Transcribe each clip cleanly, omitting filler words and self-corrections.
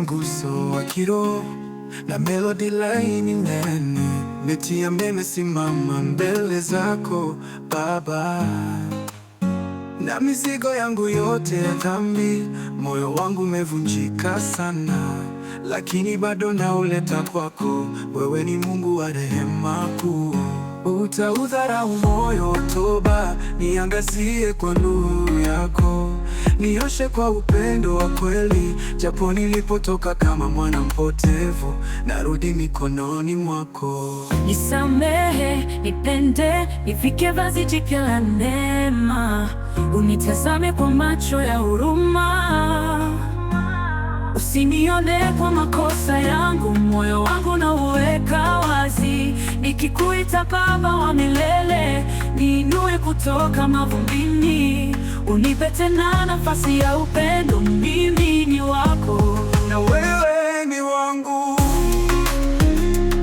mguso wa kiroho na melodi laini nene, nitie nimesimama mbele zako Baba, na mizigo yangu yote ya dhambi. Moyo wangu umevunjika sana, lakini bado nauleta kwako. Wewe ni Mungu wa rehema kuu. Utaudharau moyo toba, niangazie kwa nuru yako, nioshe kwa upendo wa kweli. Japo nilipotoka kama mwana mpotevu, narudi mikononi mwako. Nisamehe, nipende, nivike vazi jipya la neema, unitazame kwa macho ya huruma. Usinione kwa makosa yangu, moyo wangu na uweka wazi. Nikikuita Baba wa milele, niinue kutoka mavumbini. Unipe tena nafasi ya upendo, mimi ni wako na wewe ni wangu.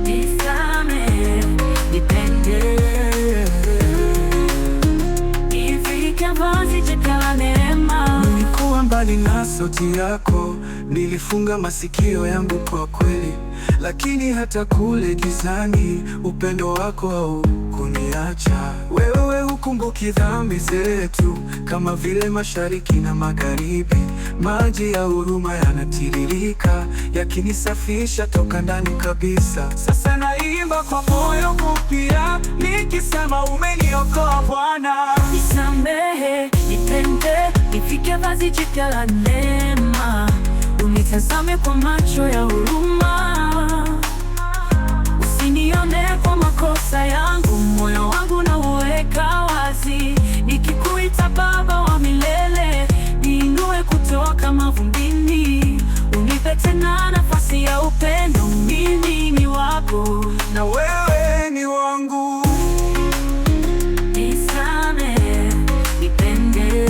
Nisamehe, nipende, nivike vazi jipya la neema. Nilikuwa mbali na sauti yako, nilifunga masikio yangu kwa kweli, lakini hata kule gizani upendo wako haukuniacha. Wewe hukumbuki dhambi zetu, kama vile mashariki na magharibi. Maji ya huruma yanatiririka, yakinisafisha toka ndani kabisa. Sasa naimba kwa moyo mpya, nikisema umeniokoa Bwana. Nisamehe, nipende, nivike vazi jipya la neema, unitazame kwa macho ya huruma. Usinione kwa makosa yangu, moyo wangu na uweka wazi. Nikikuita Baba wa milele, niinue kutoka mavumbini. Unipe tena nafasi ya upendo, mimi ni wako na wewe ni wangu. Nisamehe, nipende,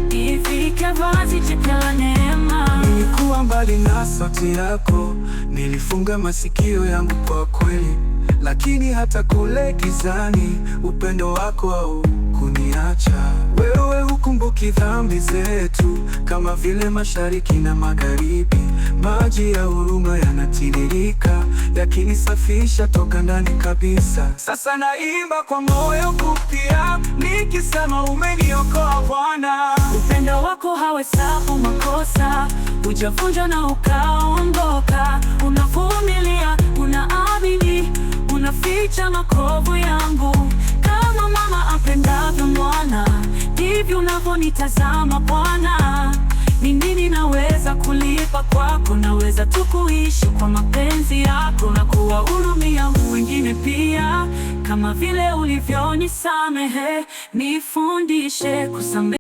nivike vazi jipya la neema. Nilikuwa mbali na sauti yako, nilifunga masikio yangu kwa kweli, lakini hata kule gizani upendo wako haukuniacha. Wewe hukumbuki dhambi zetu, kama vile mashariki na magharibi. Maji ya huruma yanatiririka, yakinisafisha toka ndani kabisa. Sasa naimba kwa moyo mpya, nikisema umeniokoa Bwana. Upendo wako hahesabu makosa, hujavunja na ukaondoka. Unavumilia, unaamini, unaficha makovu yangu. Kama mama apendavyo mwana, ndivyo unavyonitazama Bwana. Ni nini naweza kulipa kwako? Naweza tu kuishi kwa mapenzi yako na kuwahurumia wengine pia, kama vile ulivyonisamehe. Nifundishe kusamehe.